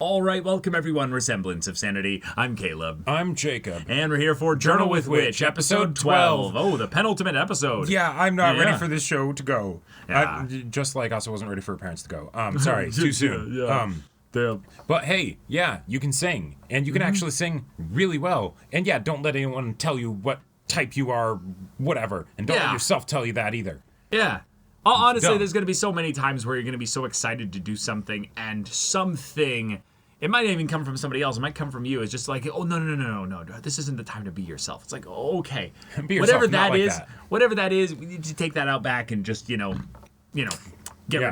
All right, welcome everyone. We're Semblance of Sanity. I'm Caleb. I'm Jacob. And we're here for Journal with Witch, episode 12. Oh, the penultimate episode. Yeah, I'm not ready for this show to go. Yeah. Just like us, I wasn't ready for parents to go. Sorry, too soon. Damn. But hey, yeah, you can sing. And you can actually sing really well. And yeah, don't let anyone tell you what type you are, whatever. And don't let yourself tell you that either. Yeah. Honestly, there's going to be so many times where you're going to be so excited to do something, and something, it might even come from somebody else. It might come from you. It's just like, oh, no. This isn't the time to be yourself. It's like, oh, okay. Be yourself, whatever that is, we need to take that out back and just, get rid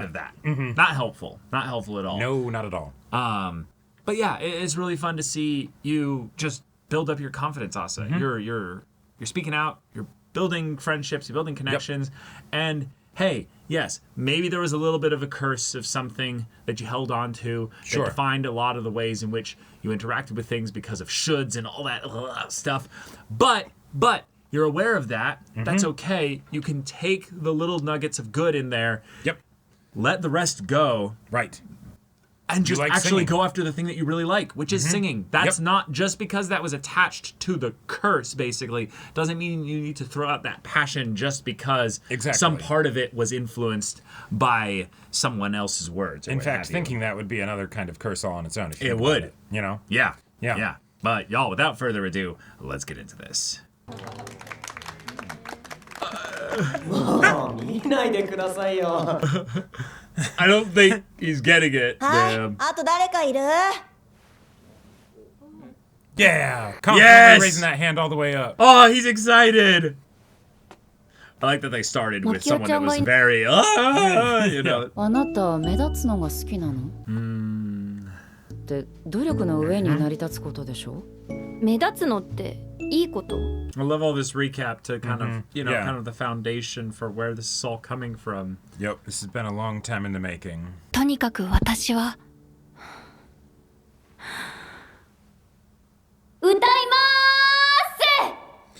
of that. Mm-hmm. Not helpful at all. No, not at all. But yeah, it's really fun to see you just build up your confidence, Asa. Mm-hmm. You're speaking out, you're building friendships, you're building connections, and hey, yes, maybe there was a little bit of a curse of something that you held on to that defined a lot of the ways in which you interacted with things because of shoulds and all that stuff. But you're aware of that. Mm-hmm. That's okay. You can take the little nuggets of good in there. Yep. Let the rest go. Right. And just actually go after the thing that you really like, which is singing. That's not just because that was attached to the curse, basically, doesn't mean you need to throw out that passion just because some part of it was influenced by someone else's words. In fact, thinking that would be another kind of curse all on its own. If you it would. You know? Yeah. But y'all, without further ado, let's get into this. I don't think he's getting it. Damn. Yeah, confidently raising that hand all the way up. Oh, he's excited. I like that they started with someone that was very, あなた目立つのが好きなの？って努力の上に成り立つことでしょ？目立つのっていいこと？ I love all this recap to kind of, kind of the foundation for where this is all coming from. Yep, this has been a long time in the making. とにかく私は歌いまー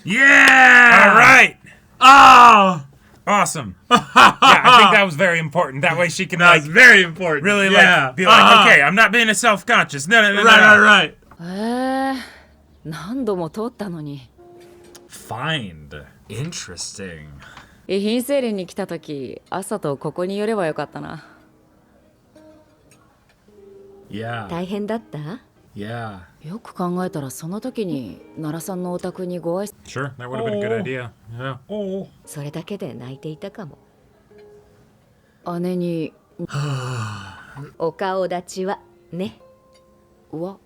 す Yeah! All right! Oh! Awesome. Yeah, I think that was very important. That way she can That's very important. Really be like, okay, I'm not being a self-conscious. No. Right. 何度も通ったのに。Find. Interesting. 遺品整理に来た時、朝とここに寄ればよかったな。Yeah. 大変だった？ Yeah. よく考えたらその時に奈良さんのお宅にご挨拶。 Sure, that would have been a good idea. Yeah. Oh. それだけで泣いていたかも。姉にお顔立ちはね。わ。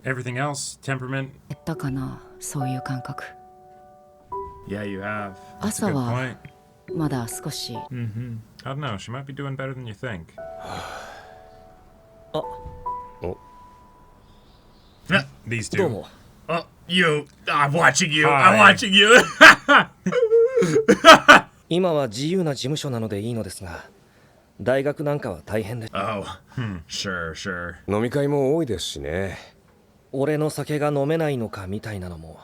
Everything else, temperament. やったかな、そういう感覚。Yeah, you have. 朝 Good は point. まだ少し。I don't know, she might be doing better than you think. These two. Oh, you. I'm watching you. Hi. I'm watching you. 今は自由な事務所なのでいいのですが、大学なんかは大変で。Oh, sure. 飲み会も多いですしね。俺の酒が飲めないのかみたいなのも。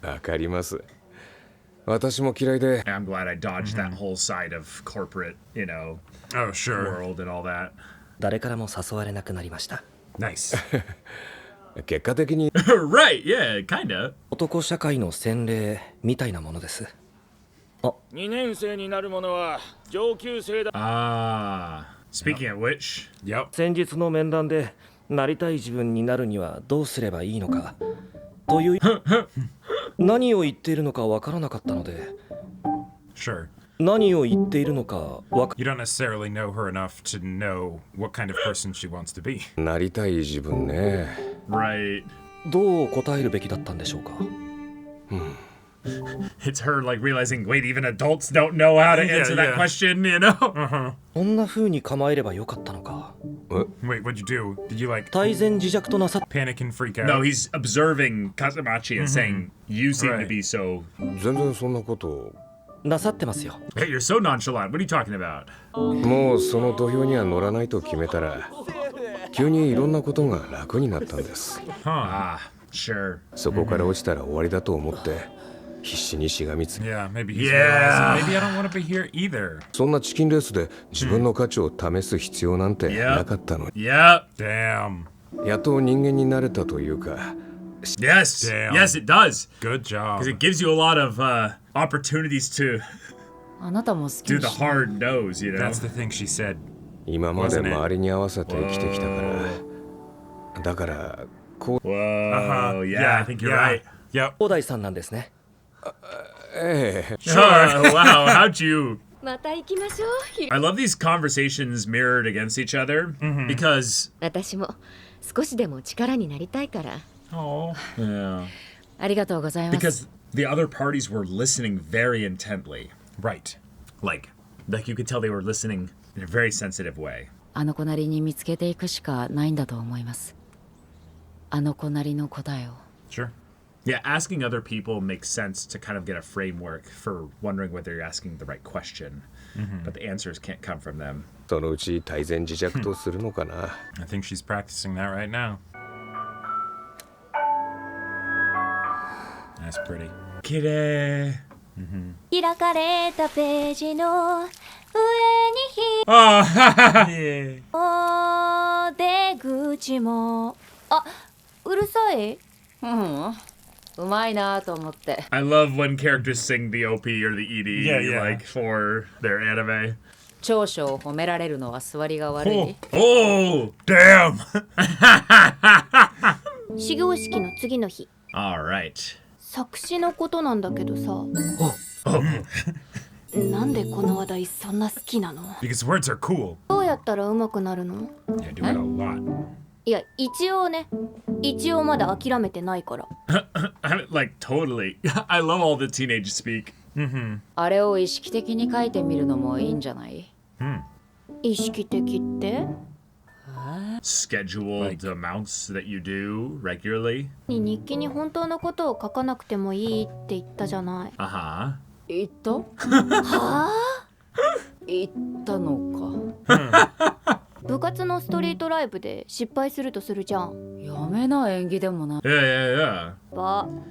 わかります。私も嫌いで。 I'm glad I dodged that whole side of corporate, Oh, sure. world and all that. 誰からも誘われなくなりました。Nice. 結果的に Right, yeah, kinda. 男社会の洗礼みたいなものです。2年生になる者は上級生だ。Speaking of which, Yep. 先日の面談でなりたい自分になるにはどうすればいいのかという何を言っているのかわからなかったので。Sure. 何を言っているのかわか。You don't necessarily know her enough to know what kind of person she wants to be. なりたい自分ね。right. どう答えるべきだったんでしょうか。It's her like realizing, wait, even adults don't know how to answer that question, Uh-huh. こんな風に構えればよかったのか。Wait, what'd you do? Did you like 泰然自若となさっ panic and freak out? No, he's observing Kazamachi and saying, you seem to be so... 全然そんなことなさってますよ。 Hey, you're so nonchalant. What are you talking about? もうその土俵には乗らないと決めたら急にいろんなことが楽になったんです。Sure. そこから落ちたら終わりだと思って必死にしがみつき Yeah, maybe he's Yeah. realizing maybe I don't want to be here either. そんなチキンレースで自分の価値を試す必要なんてなかったのに、 Yep. Damn. やっと人間になれたというか Yes. Damn. Yes, it does. Good job. Because it gives you a lot of opportunities to あなたも好き do に the しない hard nose, you know? That's the thing she said. 今まで Wasn't it? 周りに合わせて生きてきたからだからこう Whoa. Yeah, I think you're right. Yep. 小田井さんなんですね。ええ Oh, wow. How'd you? また行きましょう。 I love these conversations mirrored against each other because 私も少しでも力になりたいから。 yeah. ありがとうございます。 Because the other parties were listening very intently. Right. Like you could tell they were listening in a very sensitive way. あの子なりに見つけていくしかないんだと思います。あの子なりの答えを。 Sure. Yeah, asking other people makes sense to kind of get a framework for wondering whether you're asking the right question. But the answers can't come from them. そのうち泰然自若とするのかな I think she's practicing that right now. That's pretty. Kidde. 開かれたページの上に Oh, yeah. お出口も。あ、うるさい。うまいなと思って。 I love when characters sing the OP or the ED Yeah, yeah. like for their anime. 長所を褒められるのは座りが悪い。 Oh, Damn. 始業式の次の日。 all right. 作詞のことなんだけどさ。なんでこの話題そんな好きなの？ Because words are cool. どうやったら上手くなるの？ Yeah, do it a lot. いや、一応まだ諦めてないから。 Like totally. I love all the teenage speak. あれを意識的に書いてみるのもいいんじゃない？意識的って？ Scheduled amounts that you do regularly. 日記に本当のことを書かなくてもいいって言ったじゃない。 Uh-huh. 言った？はあ？言ったのか。部活のストリートライブで失敗するとするじゃん。やめな演技でもな。 Yeah, yeah, yeah.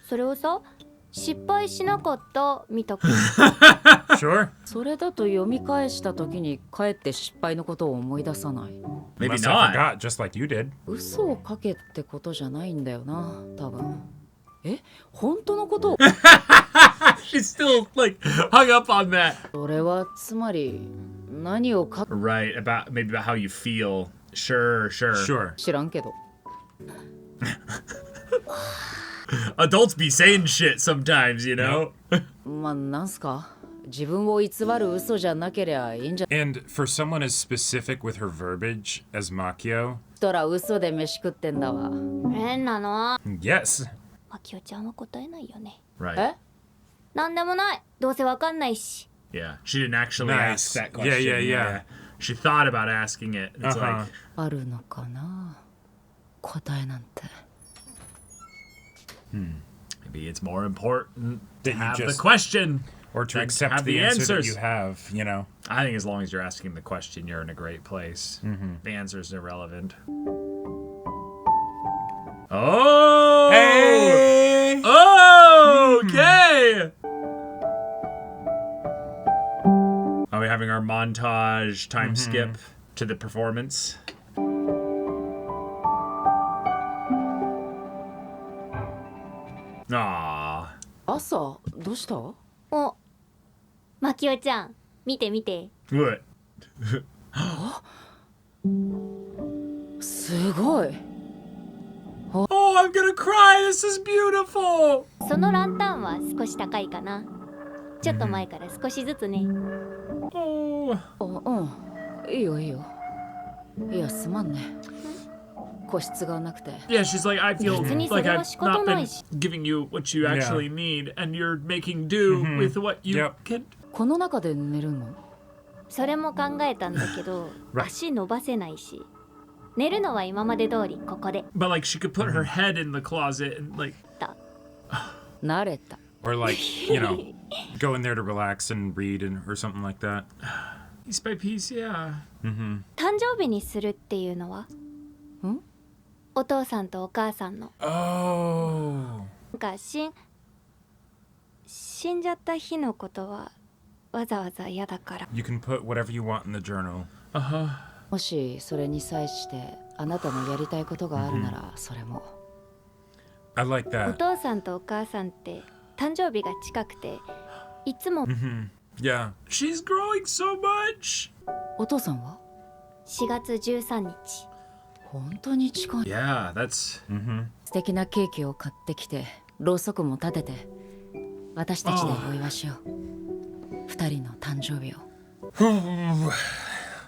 それをさ、失敗しなかったみたく。 Sure. それだと読み返した時にかえって失敗のことを思い出さない。 Maybe Unless I not. forgot, just like you did. 嘘を書けってことじゃないんだよな、多分。本当のことを She's still like hung up on that. それはつまり何を書く Right, maybe about how you feel. Sure. Sure. 知らんけど。 Adults be saying shit sometimes, you know? まあなんすか、自分を偽る嘘じゃなけりゃいいんじゃ。 And for someone as specific with her verbiage as Makio, たら嘘で飯食ってんだわ。変なの。 yes. マキオちゃんは答えないよね。 Right. なんでもない。どうせわかんないし。 Yeah. She didn't actually Nice. ask that Yeah, question. yeah. She thought about asking it. It's like, あるのかな、答えなんて。 maybe it's more important to That you have the just- question. Or to Then accept have the the answer that answers. you have, you know. I think as long as you're asking the question, you're in a great place. The answer's irrelevant. Oh! Hey! Oh! Okay! Are we having our montage time skip to the performance? Aww. 朝どうした？お、マキオちゃん、見て見て。 What? すごい。 Oh, I'm gonna cry! This is beautiful! そのランタンは少し高いかな。ちょっと前から少しずつね。 Oh. いいよいいよ。いやすまんね。個室がなくて。 Yeah, she's like, I feel 別にそ like れは I've 仕方 not な been いし。 giving you what you actually need, and you're making do with what you Yep. can. この中で寝るの？それも考えたんだけど、 Right. 足伸ばせないし。寝るのは今まで通りここで。 But like, she could put her head in the closet and like. 慣れた。 Or like, you know, go in there to relax and read or something like that. Piece by piece, yeah. 誕生日にするっていうのは？お父さんとお母さんの。 Oh. なんか死んじゃった日のことはわざわざ嫌だから。 You can put whatever you want in the journal. もしそれに際してあなたのやりたいことがあるならそれも。 I like お that. 父さんとお母さんって誕生日が近くていつも Yeah. She's growing so much. お父さんは4月13日。本当に近い。 Yeah, that's 素敵なケーキを買ってきてろうそくも立てて私たちでお祝いしよう。二人の誕生日を。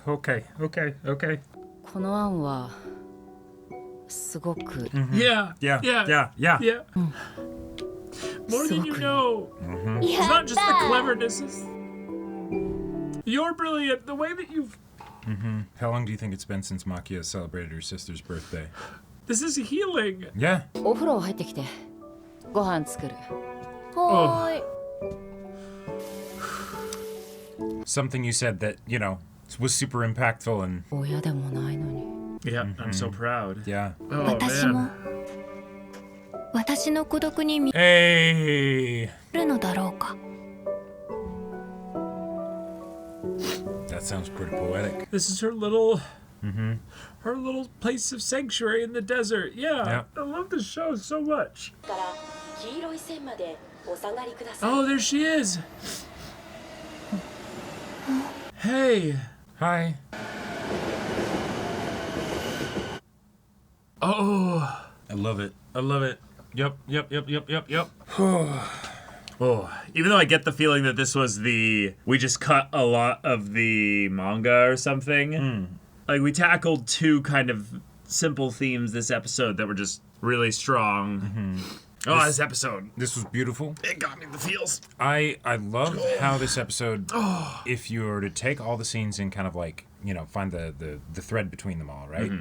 Okay. この案はすごく yeah, Yeah. yeah, Yeah. yeah. More than you know. や It's っ not just the た cleverness. It's... You're brilliant. The way that you've. How long do you think it's been since Makia celebrated her sister's birthday? This is healing. Yeah. お風呂入ってきてご飯作る。はーい。 Something you said that, was super impactful and 親でもないのに。 Yeah, I'm so proud. yeah. Oh, 私も man. 私の孤独に見 Hey. るのだろうか。 That sounds pretty poetic. This is her little. Her little place of sanctuary in the desert. Yeah, Yeah. I love this show so much. から黄色い線までお下がりください。 Oh, there she is. Hey. Hi. Oh. I love it. Yep. Oh, even though I get the feeling that this was we just cut a lot of the manga or something. Like we tackled two kind of simple themes this episode that were just really strong. Oh, this episode. This was beautiful. It got me the feels. I love how this episode, if you were to take all the scenes and kind of like, find the thread between them all, right?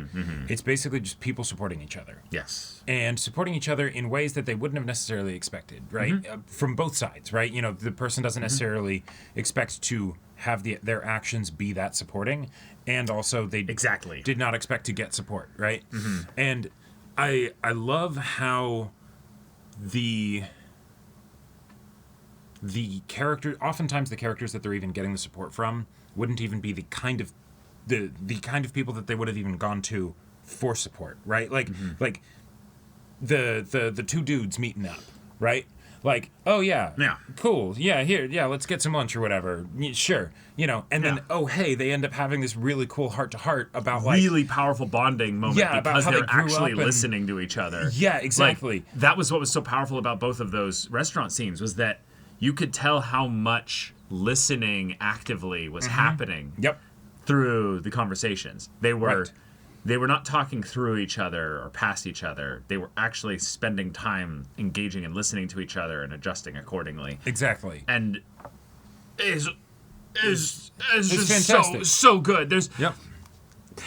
It's basically just people supporting each other. Yes. And supporting each other in ways that they wouldn't have necessarily expected, right? From both sides, right? The person doesn't necessarily expect to have their actions be that supporting, and also they Exactly. did not expect to get support, right? And I love how the character, oftentimes the characters that they're even getting the support from wouldn't even be the kind of people that they would have even gone to for support, right? Like the two dudes meeting up, right? Like, oh yeah, cool, yeah, here, yeah, let's get some lunch or whatever, sure, and then oh hey, they end up having this really cool heart to heart about like really powerful bonding moment about because how they they're grew actually up and- listening to each other. Yeah, exactly. Like, that was what was so powerful about both of those restaurant scenes was that you could tell how much listening actively was happening Yep. through the conversations. They were Right. they were not talking through each other or past each other. They were actually spending time engaging and listening to each other and adjusting accordingly. Exactly. And is just fantastic. so good. Yep.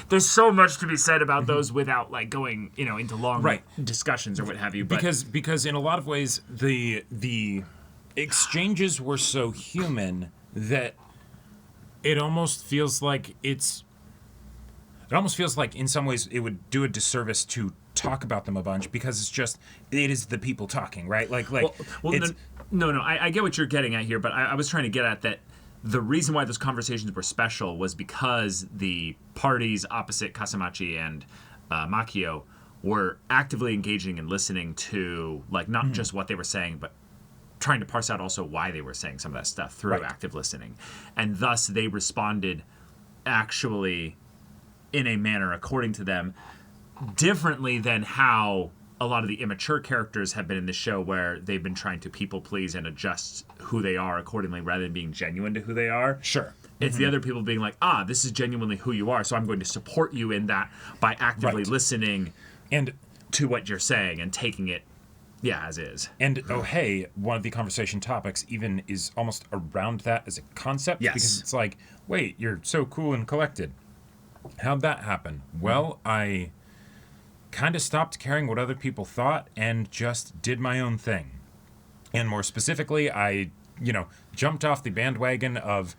There's so much to be said about those without like going, into long Right. discussions or what have you. But Because in a lot of ways the exchanges were so human that it almost feels like in some ways it would do a disservice to talk about them a bunch because it is the people talking, right? Like well, it's, no, I get what you're getting at here, but I was trying to get at that the reason why those conversations were special was because the parties opposite Kasamachi and Makio were actively engaging and listening to like not just what they were saying, but trying to parse out also why they were saying some of that stuff through Right. active listening. And thus they responded actually in a manner, according to them, differently than how a lot of the immature characters have been in the show where they've been trying to people please and adjust who they are accordingly rather than being genuine to who they are. Sure. It's the other people being like, this is genuinely who you are, so I'm going to support you in that by actively Right. listening and to what you're saying and taking it, as is. And oh hey, one of the conversation topics even is almost around that as a concept. Yes. Because it's like, wait, you're so cool and collected. How'd that happen? Well, I kind of stopped caring what other people thought and just did my own thing. And more specifically, I jumped off the bandwagon of,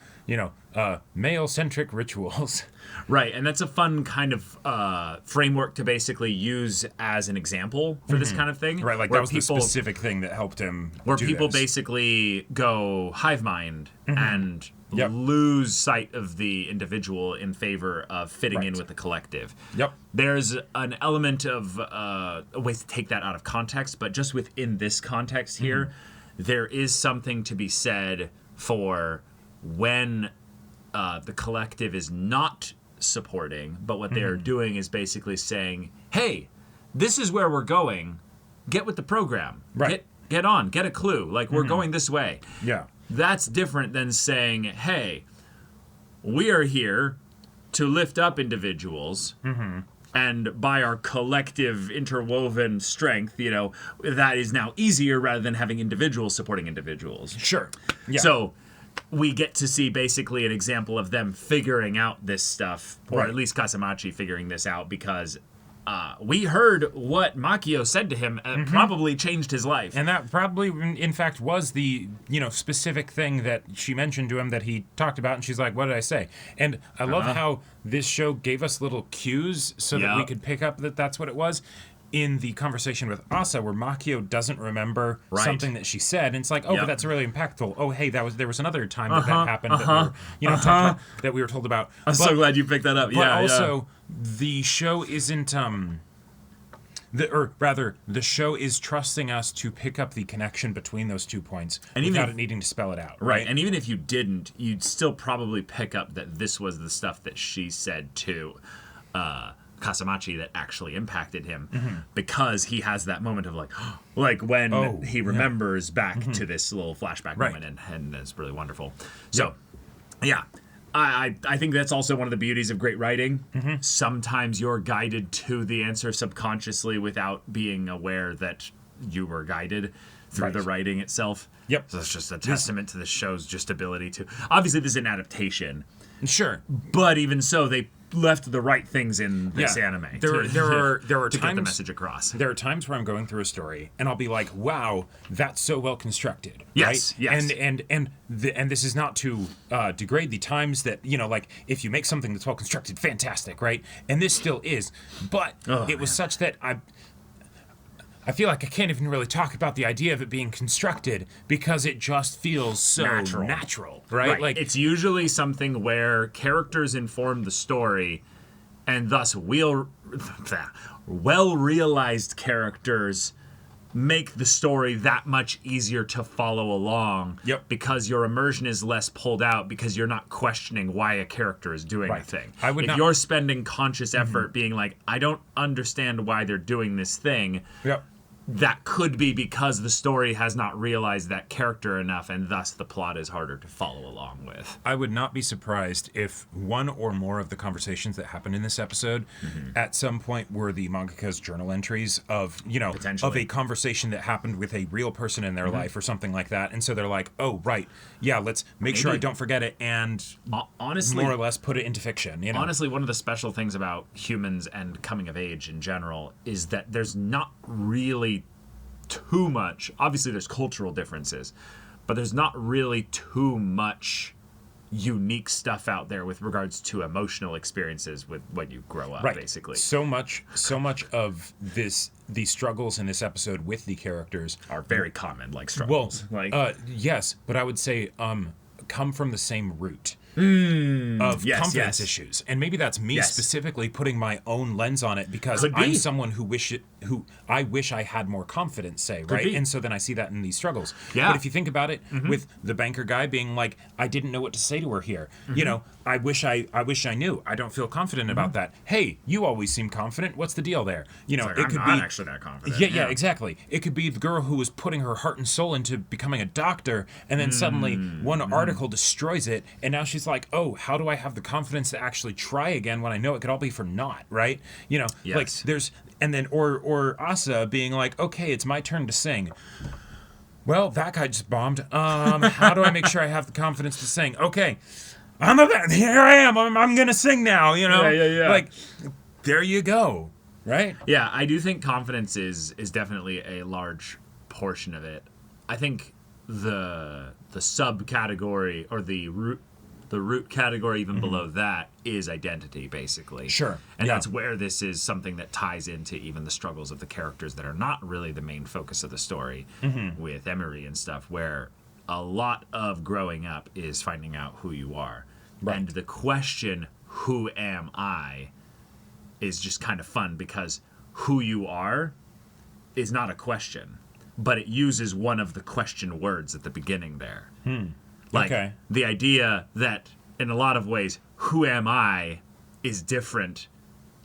male-centric rituals. Right, and that's a fun kind of framework to basically use as an example for this kind of thing. Right, like where that was the specific thing that helped him Where do people this. basically go hive mind and Yep. lose sight of the individual in favor of fitting in Right. with the collective. Yep. There's an element of a way to take that out of context, but just within this context here, there is something to be said for when the collective is not supporting, but what they're doing is basically saying, hey, this is where we're going. Get with the program. Right. Get on. Get a clue. Like, we're going this way. Yeah. That's different than saying, hey, we are here to lift up individuals. And by our collective interwoven strength, that is now easier rather than having individuals supporting individuals. Sure. Yeah. So we get to see basically an example of them figuring out this stuff, or Right. at least Kasamachi figuring this out, because we heard what Makio said to him probably changed his life. And that probably, in fact, was the, specific thing that she mentioned to him that he talked about. And she's like, what did I say? And I love how this show gave us little cues so that we Yep. could pick up that that's what it was. In the conversation with Asa, where Makio doesn't remember Right. something that she said, and it's like, oh, Yep. but that's really impactful. Oh, hey, there was another time that happened that we were, talked about, that we were told about. I'm so glad you picked that up. But Yeah, also, the show isn't the show is trusting us to pick up the connection between those 2 points And even without if- it needing to spell it out. Right, and even if you didn't, you'd still probably pick up that this was the stuff that she said to Kasamachi that actually impacted him, because he has that moment of like when he remembers back to this little flashback Right. moment, and it's really wonderful. So, yeah. I think that's also one of the beauties of great writing. Sometimes you're guided to the answer subconsciously without being aware that you were guided through Right. the writing itself. Yep. So it's just a testament to the show's just ability to. Obviously, this is an adaptation, Sure. but even so, they left the right things in this Yeah. anime. There are to get the times message across. There are times where I'm going through a story and I'll be like, "Wow, that's so well constructed." Yes, right? yes. And this is not to degrade the times that like if you make something that's well constructed, fantastic, right? And this still is, but it was such that I feel like I can't even really talk about the idea of it being constructed because it just feels so natural, right? Like it's usually something where characters inform the story, and thus well-realized characters make the story that much easier to follow along. Yep. Because your immersion is less pulled out, because you're not questioning why a character is doing a Right. thing. I would if not- you're spending conscious effort being like, I don't understand why they're doing this thing, Yep. that could be because the story has not realized that character enough, and thus the plot is harder to follow along with. I would not be surprised if one or more of the conversations that happened in this episode at some point were the mangaka's journal entries of, of Potentially. a conversation that happened with a real person in their life or something like that. And so they're like, oh, right. Yeah, let's make sure I Maybe. don't forget it and Honestly, more or less put it into fiction. honestly, one of the special things about humans and coming of age in general is that there's not really too much. Obviously, there's cultural differences, but there's not really too much unique stuff out there with regards to emotional experiences with when you grow up, Right. basically. So much of the struggles in this episode with the characters Are very common, like well, struggles. yes, but I would say come from the same root of yes, confidence yes. issues, and maybe that's me Yes. specifically putting my own lens on it because Could I'm be. someone who I wish I had more confidence, say, right? be. And so then I see that in these struggles. Yeah. But if you think about it, with the banker guy being like, I didn't know what to say to her here. I wish I knew. I don't feel confident about that. Hey, you always seem confident. What's the deal there? Like, it I'm could not be actually that confident. yeah, exactly. It could be the girl who was putting her heart and soul into becoming a doctor, and then suddenly one article destroys it, and now she's like, oh, how do I have the confidence to actually try again when I know it could all be for naught, right? Like Yes. there's, and then, or Asa being like, okay, it's my turn to sing. Well, that guy just bombed. How do I make sure I have the confidence to sing? Okay, here I am. I'm gonna sing now. Yeah. Like, there you go. Right? Yeah, I do think confidence is definitely a large portion of it. I think the subcategory or the root category even below that is identity, basically. Sure. And Yeah. that's where this is something that ties into even the struggles of the characters that are not really the main focus of the story with Emery and stuff, where a lot of growing up is finding out who you are. Right. And the question, who am I, is just kind of fun because who you are is not a question, but it uses one of the question words at the beginning there. Like Okay. the idea that in a lot of ways, who am I is different.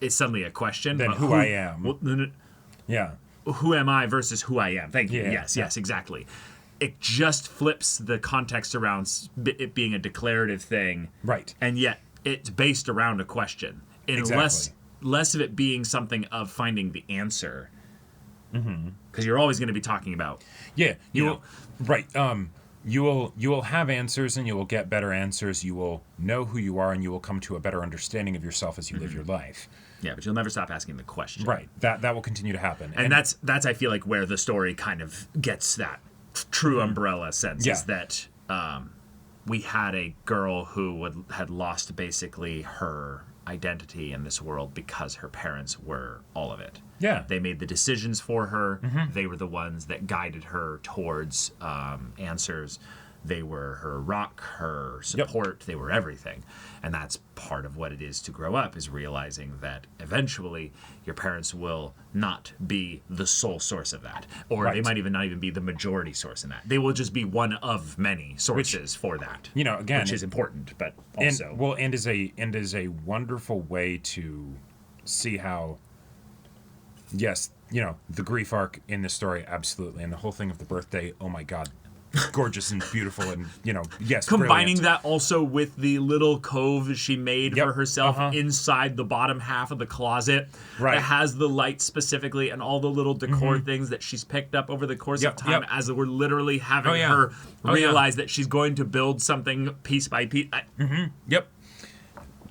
It's suddenly a question. Than but who I am. Well, Yeah. who am I versus who I am. Thank you. Yeah. Yes, exactly. It just flips the context around it being a declarative thing. Right. And yet it's based around a question. And Exactly. less of it being something of finding the answer. Because you're always going to be talking about. Yeah. You You will, right. You will have answers and you will get better answers. You will know who you are and you will come to a better understanding of yourself as you live your life. Yeah, but you'll never stop asking the question. Right. That will continue to happen. And that's I feel like where the story kind of gets that true umbrella sense Yeah. is that we had a girl who had lost basically her identity in this world because her parents were all of it. Yeah. They made the decisions for her. They were the ones that guided her towards answers. They were her rock, her support. They were everything. And that's part of what it is to grow up, is realizing that eventually your parents will not be the sole source of that. Or they Right. might even not even be the majority source in that. They will just be one of many sources for that. you know, again, which is important, but and also and is a wonderful way to see how, yes, you know, the grief arc in this story, absolutely, and the whole thing of the birthday, oh my god, gorgeous and beautiful, and you know, yes, combining brilliant. that also with the little cove she made Yep, for herself uh-huh. inside the bottom half of the closet. Right. It has the light specifically and all the little decor things that she's picked up over the course Yep, of time yep. as we're literally having Oh, yeah. her Oh, yeah. realize that she's going to build something piece by piece. Yep.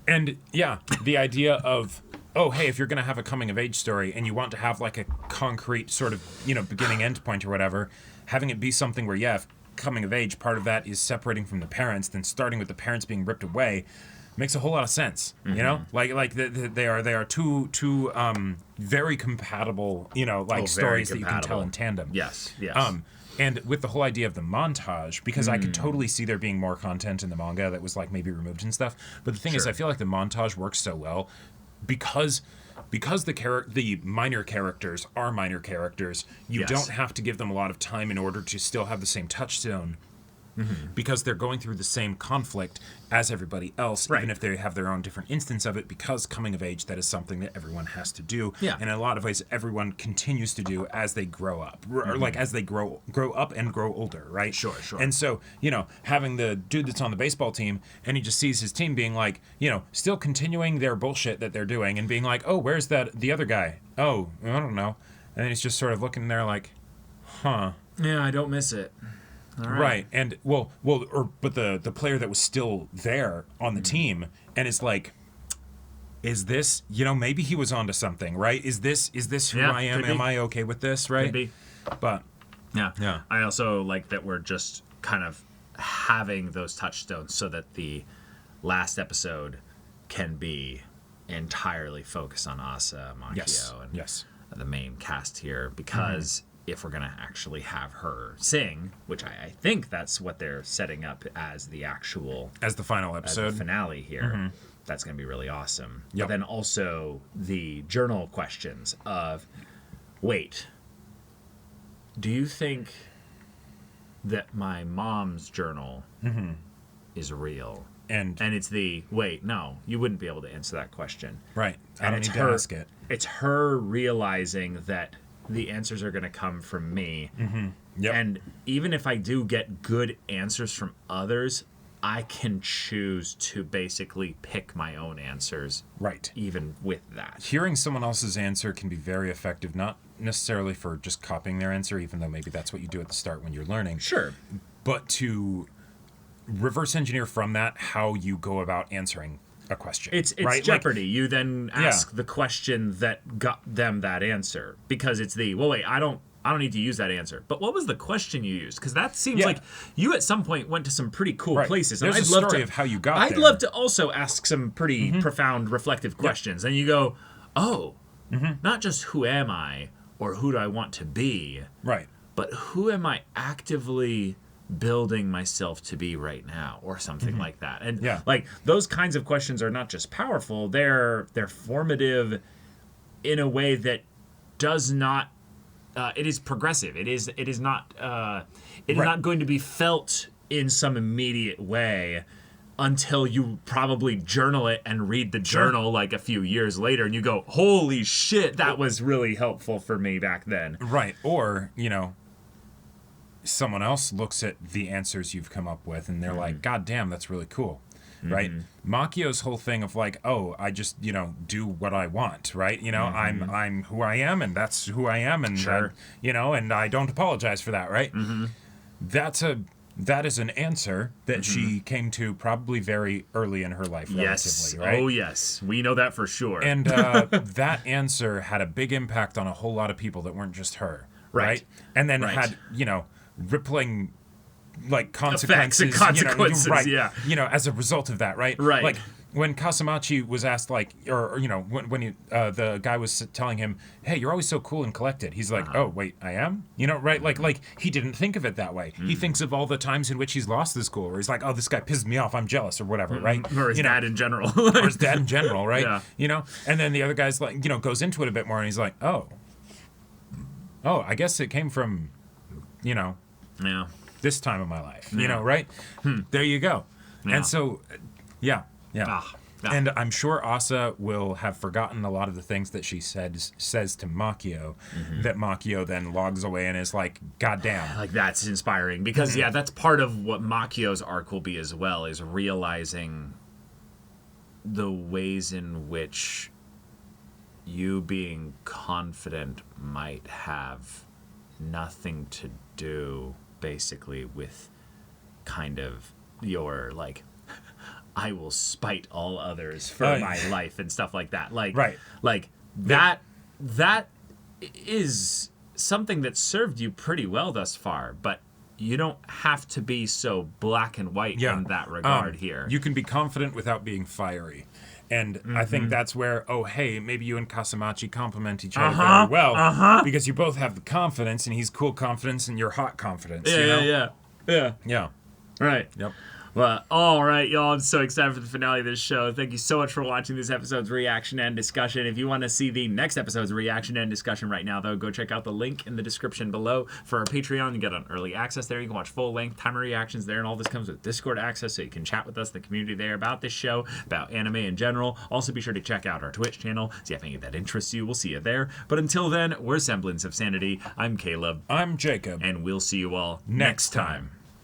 And yeah, the idea of, oh, hey, if you're going to have a coming of age story and you want to have like a concrete sort of, you know, beginning end point or whatever, having it be something where, yeah, if coming of age, part of that is separating from the parents, then starting with the parents being ripped away makes a whole lot of sense. You know, like they are two very compatible, you know, like very stories that you can tell compatible. in tandem. Yes. And with the whole idea of the montage, because I could totally see there being more content in the manga that was like maybe removed and stuff. But the thing is, I feel like the montage works so well because the minor characters are minor characters. You Yes. don't have to give them a lot of time in order to still have the same touchstone. Because they're going through the same conflict as everybody else, Right. even if they have their own different instance of it, because coming of age, that is something that everyone has to do. Yeah. And in a lot of ways, everyone continues to do as they grow up, or like as they grow up and grow older, right? Sure. And so, you know, having the dude that's on the baseball team and he just sees his team being like, you know, still continuing their bullshit that they're doing and being like, oh, where's the other guy? Oh, I don't know. And then he's just sort of looking there like, huh. Yeah, I don't miss it. All Right. And but the player that was still there on the team and it's like, is this, you know, maybe he was onto something, right? Is this who Yeah, I am? could be. Am I okay with this, right? Could be. But Yeah. I also like that we're just kind of having those touchstones so that the last episode can be entirely focused on Asa, Makio, yes. and Yes. the main cast here, because if we're going to actually have her sing, which I think that's what they're setting up as the actual As the final as episode. the finale here, that's going to be really awesome. Yep. But then also the journal questions of, wait, do you think that my mom's journal is real? And it's the, wait, no, you wouldn't be able to answer that question. right. I And don't it's need to her, ask it. It's her realizing that the answers are going to come from me. Yep. And even if I do get good answers from others, I can choose to basically pick my own answers, Right. even with that. Hearing someone else's answer can be very effective, not necessarily for just copying their answer, even though maybe that's what you do at the start when you're learning. Sure. But to reverse engineer from that how you go about answering a question. It's right? Jeopardy. You then ask the question that got them that answer, because it's the, well, wait, I don't I don't need to use that answer. But what was the question you used? Because that seems Yeah. like you at some point went to some pretty cool Right. places. There's I'd a love story to, of how you got I'd there. love to also ask some pretty profound, reflective questions. And you go, oh, not just who am I or who do I want to be, Right. but who am I actively building myself to be right now, or something like that. And Yeah. like those kinds of questions are not just powerful, they're formative in a way that does not it is progressive. It is not not going to be felt in some immediate way until you probably journal it and read the journal like a few years later and you go, holy shit, that was really helpful for me back then. Right. Or, someone else looks at the answers you've come up with and they're like, God damn, that's really cool. Right? Macchio's whole thing of like, oh, I just, do what I want, right? I'm who I am and that's who I am and and I don't apologize for that, right? That is an answer that she came to probably very early in her life, Yes. relatively, right? Oh, yes. We know that for sure. And that answer had a big impact on a whole lot of people that weren't just her, right? And then had, rippling like consequences, Effects and consequences, right? yeah. As a result of that, right? Right. Like when Kasamachi was asked, like, or when the guy was telling him, "Hey, you're always so cool and collected," he's like, "Oh, wait, I am," right? Like he didn't think of it that way. He thinks of all the times in which he's lost this cool, where he's like, "Oh, this guy pissed me off. I'm jealous," or whatever, right? Or his dad in general. Or his dad in general, right? Yeah. And then the other guy's like, goes into it a bit more, and he's like, "Oh, I guess it came from, Yeah. this time of my life," right? There you go. Yeah. And so, yeah. Ah. And I'm sure Asa will have forgotten a lot of the things that she says to Macchio, that Macchio then logs away and is like, God damn. Like that's inspiring because that's part of what Macchio's arc will be as well, is realizing the ways in which you being confident might have nothing to do basically with kind of your like I will spite all others for my life and stuff like that. Like Right. like that is something that served you pretty well thus far, but you don't have to be so black and white in that regard here. You can be confident without being fiery. And I think that's where, maybe you and Kasamachi complement each other very well. Because you both have the confidence, and he's cool confidence, and you're hot confidence. Yeah. Yeah. Right. Yep. Well, all right, y'all. I'm so excited for the finale of this show. Thank you so much for watching this episode's reaction and discussion. If you want to see the next episode's reaction and discussion right now, though, go check out the link in the description below for our Patreon. You get on early access there. You can watch full-length timer reactions there, and all this comes with Discord access, so you can chat with us, the community there, about this show, about anime in general. Also, be sure to check out our Twitch channel, see if any of that interests you. We'll see you there. But until then, we're Semblance of Sanity. I'm Caleb. I'm Jacob. And we'll see you all next time.